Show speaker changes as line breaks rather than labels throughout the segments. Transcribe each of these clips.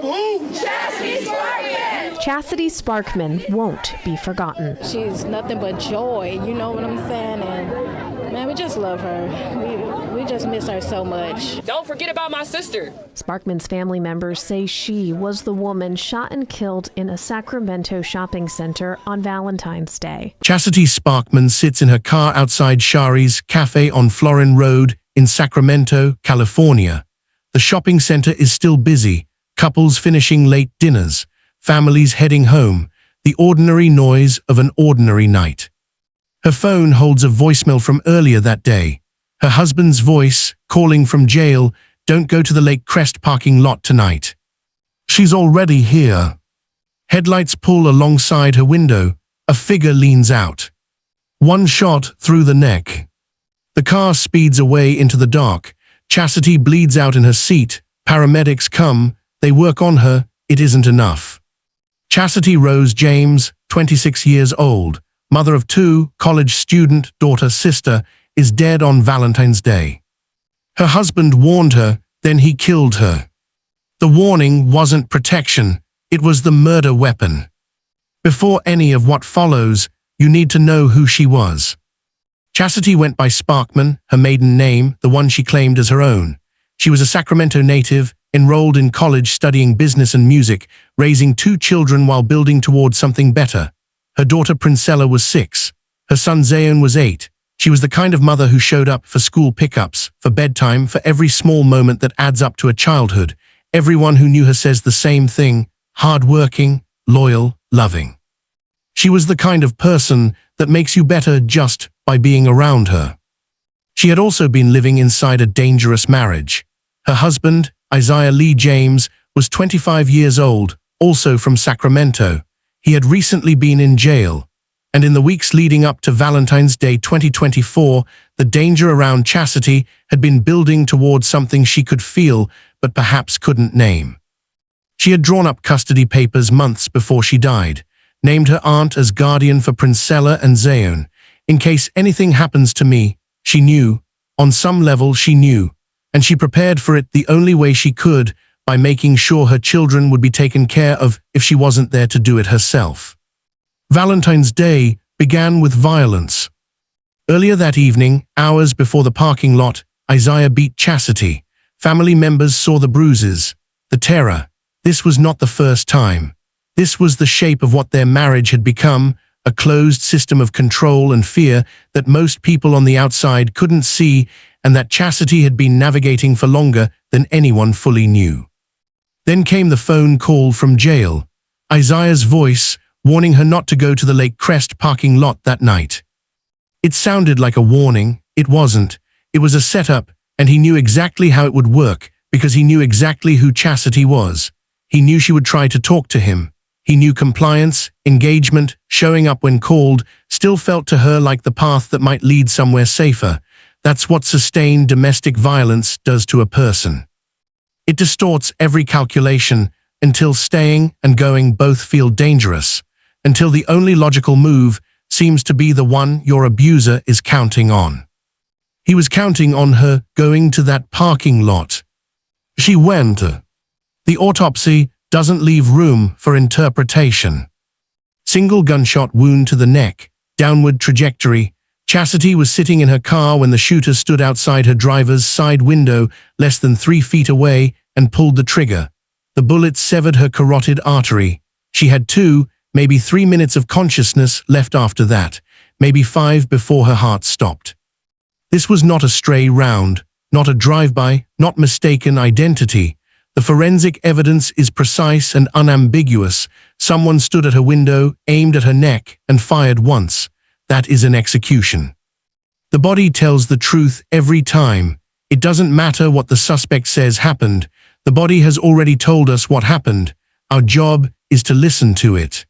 Who?
Chasity Sparkman!
Chasity Sparkman won't be forgotten.
She's nothing but joy, you know what I'm saying? And man, we just love her. We just miss her so much.
Don't forget about my sister.
Sparkman's family members say she was the woman shot and killed in a Sacramento shopping center on Valentine's Day.
Chasity Sparkman sits in her car outside Shari's Cafe on Florin Road in Sacramento, California. The shopping center is still busy, couples finishing late dinners, families heading home, the ordinary noise of an ordinary night. Her phone holds a voicemail from earlier that day. Her husband's voice, calling from jail, "Don't go to the Lake Crest parking lot tonight. She's already here." Headlights pull alongside her window. A figure leans out. One shot through the neck. The car speeds away into the dark. Chassity bleeds out in her seat. Paramedics come. They work on her. It isn't enough. Chassity Rose James, 26 years old, mother of two, college student, daughter, sister, is dead on Valentine's Day. Her husband warned her, then he killed her. The warning wasn't protection, it was the murder weapon. Before any of what follows, you need to know who she was. Chassity went by Sparkman, her maiden name, the one she claimed as her own. She was a Sacramento native, enrolled in college studying business and music, raising two children while building towards something better. Her daughter Princella was 6. Her son Zayon was 8. She was the kind of mother who showed up for school pickups, for bedtime, for every small moment that adds up to a childhood. Everyone who knew her says the same thing: hard-working, loyal, loving. She was the kind of person that makes you better just by being around her. She had also been living inside a dangerous marriage. Her husband, Isaiah Lee James, was 25 years old, also from Sacramento. He had recently been in jail, and in the weeks leading up to Valentine's Day 2024, the danger around Chassity had been building towards something she could feel but perhaps couldn't name. She had drawn up custody papers months before she died, named her aunt as guardian for Princella and Zayon. In case anything happens to me, she knew, on some level she knew, and she prepared for it the only way she could, by making sure her children would be taken care of if she wasn't there to do it herself. Valentine's Day began with violence. Earlier that evening, hours before the parking lot, Isaiah beat Chassity. Family members saw the bruises, the terror. This was not the first time. This was the shape of what their marriage had become, a closed system of control and fear that most people on the outside couldn't see, and that Chassity had been navigating for longer than anyone fully knew. Then came the phone call from jail. Isaiah's voice, warning her not to go to the Lake Crest parking lot that night. It sounded like a warning. It wasn't. It was a setup, and he knew exactly how it would work, because he knew exactly who Chassity was. He knew she would try to talk to him. He knew compliance, engagement, showing up when called, still felt to her like the path that might lead somewhere safer. That's what sustained domestic violence does to a person. It distorts every calculation until staying and going both feel dangerous, until the only logical move seems to be the one your abuser is counting on. He was counting on her going to that parking lot. She went. The autopsy doesn't leave room for interpretation. Single gunshot wound to the neck, downward trajectory. Chassity was sitting in her car when the shooter stood outside her driver's side window less than 3 feet away and pulled the trigger. The bullet severed her carotid artery. She had 2, maybe 3 minutes of consciousness left after that, maybe 5 before her heart stopped. This was not a stray round, not a drive-by, not mistaken identity. The forensic evidence is precise and unambiguous. Someone stood at her window, aimed at her neck, and fired once. That is an execution. The body tells the truth every time. It doesn't matter what the suspect says happened. The body has already told us what happened. Our job is to listen to it.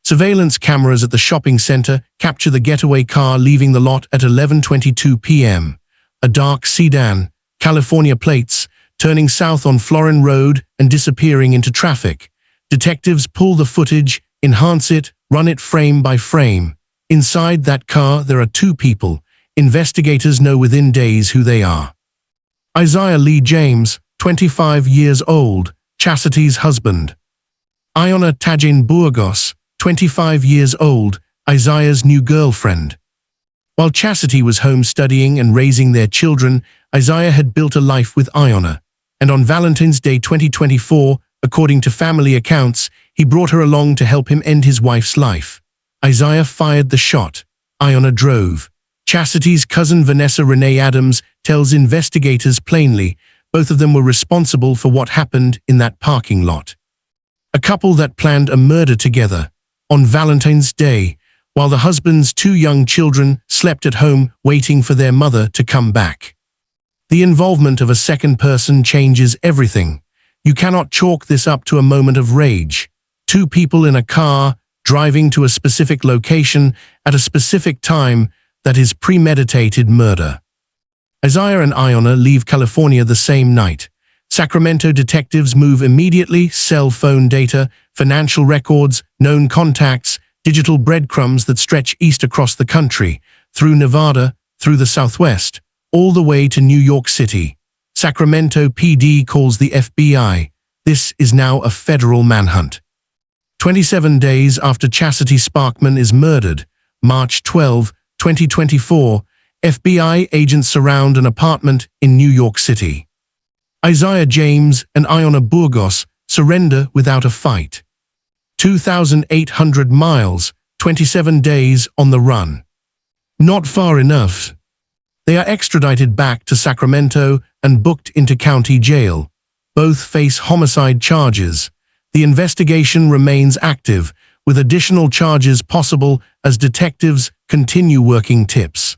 Surveillance cameras at the shopping center capture the getaway car leaving the lot at 11:22 p.m. A dark sedan, California plates, turning south on Florin Road and disappearing into traffic. Detectives pull the footage, enhance it, run it frame by frame. Inside that car, there are 2 people. Investigators know within days who they are. Isaiah Lee James, 25 years old, Chassity's husband. Ayonna Burgos, 25 years old, Isaiah's new girlfriend. While Chassity was home studying and raising their children, Isaiah had built a life with Ayonna. And on Valentine's Day 2024, according to family accounts, he brought her along to help him end his wife's life. Isaiah fired the shot. Ayonna drove. Chassity's cousin Vanessa Renee Adams tells investigators plainly both of them were responsible for what happened in that parking lot. A couple that planned a murder together on Valentine's Day, while the husband's two young children slept at home waiting for their mother to come back. The involvement of a second person changes everything. You cannot chalk this up to a moment of rage. Two people in a car, driving to a specific location at a specific time, that is premeditated murder. Isaiah and Ayonna leave California the same night. Sacramento detectives move immediately, cell phone data, financial records, known contacts, digital breadcrumbs that stretch east across the country, through Nevada, through the Southwest, all the way to New York City. Sacramento PD calls the FBI. This is now a federal manhunt. 27 days after Chasity Sparkman is murdered, March 12, 2024, FBI agents surround an apartment in New York City. Isaiah James and Ayonna Burgos surrender without a fight. 2,800 miles, 27 days on the run. Not far enough. They are extradited back to Sacramento and booked into county jail. Both face homicide charges. The investigation remains active, with additional charges possible as detectives continue working tips.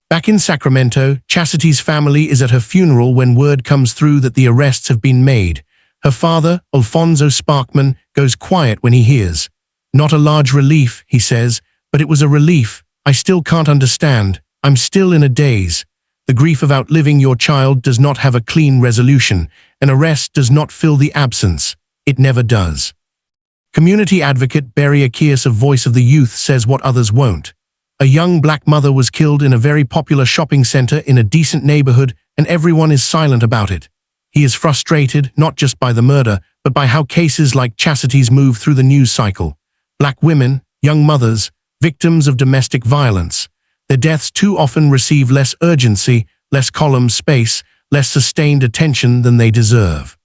Back in Sacramento, Chassity's family is at her funeral when word comes through that the arrests have been made. Her father, Alfonso Sparkman, goes quiet when he hears. Not a large relief, he says, but it was a relief. I still can't understand. I'm still in a daze. The grief of outliving your child does not have a clean resolution. An arrest does not fill the absence. It never does. Community advocate Barry Akias, a voice of the youth, says what others won't. A young black mother was killed in a very popular shopping center in a decent neighborhood, and everyone is silent about it. He is frustrated not just by the murder, but by how cases like Chassity's move through the news cycle. Black women, young mothers, victims of domestic violence. Their deaths too often receive less urgency, less column space, less sustained attention than they deserve.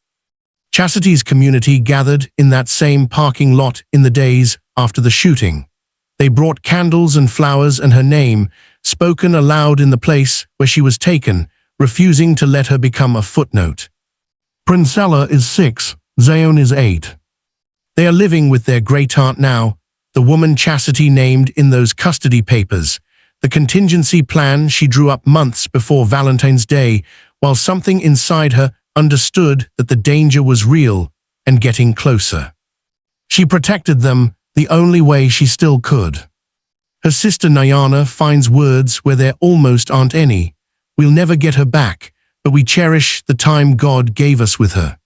Chassity's community gathered in that same parking lot in the days after the shooting. They brought candles and flowers and her name, spoken aloud in the place where she was taken, refusing to let her become a footnote. Princella is 6, Zayon is 8. They are living with their great-aunt now, the woman Chassity named in those custody papers, the contingency plan she drew up months before Valentine's Day, while something inside her understood that the danger was real and getting closer. She protected them the only way she still could. Her sister Ayonna finds words where there almost aren't any. We'll never get her back, but we cherish the time God gave us with her.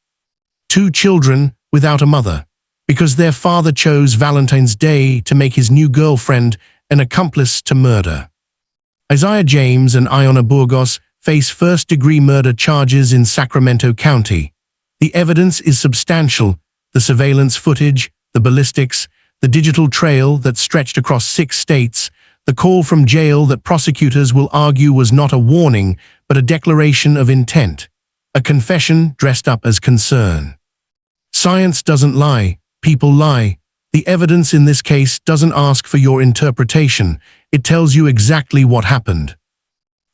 2 children without a mother, because their father chose Valentine's Day to make his new girlfriend an accomplice to murder. Isaiah James and Ayonna Burgos face first-degree murder charges in Sacramento County. The evidence is substantial: the surveillance footage, the ballistics, the digital trail that stretched across 6 states, the call from jail that prosecutors will argue was not a warning, but a declaration of intent, a confession dressed up as concern. Science doesn't lie, people lie. The evidence in this case doesn't ask for your interpretation, it tells you exactly what happened.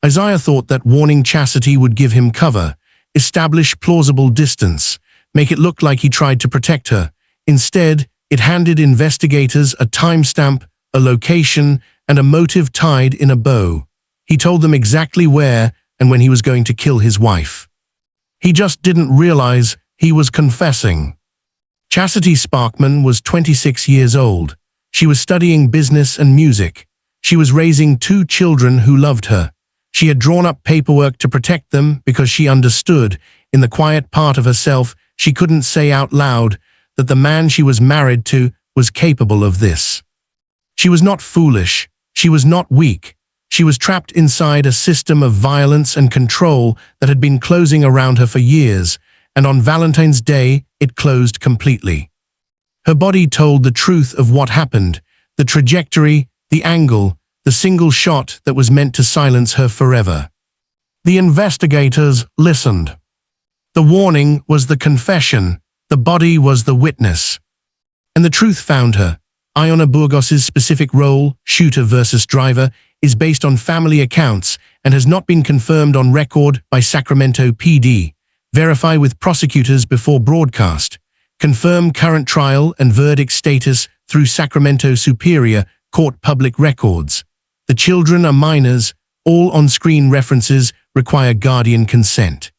Isaiah thought that warning Chassity would give him cover, establish plausible distance, make it look like he tried to protect her. Instead, it handed investigators a timestamp, a location, and a motive tied in a bow. He told them exactly where and when he was going to kill his wife. He just didn't realize he was confessing. Chasity Sparkman was 26 years old. She was studying business and music. She was raising 2 children who loved her. She had drawn up paperwork to protect them because she understood, in the quiet part of herself, she couldn't say out loud, that the man she was married to was capable of this. She was not foolish. She was not weak. She was trapped inside a system of violence and control that had been closing around her for years, and on Valentine's Day, it closed completely. Her body told the truth of what happened, the trajectory, the angle, the single shot that was meant to silence her forever. The investigators listened. The warning was the confession, the body was the witness. And the truth found her. Ayonna Burgos' specific role, shooter versus driver, is based on family accounts and has not been confirmed on record by Sacramento PD. Verify with prosecutors before broadcast. Confirm current trial and verdict status through Sacramento Superior Court public records. The children are minors. All on-screen references require guardian consent.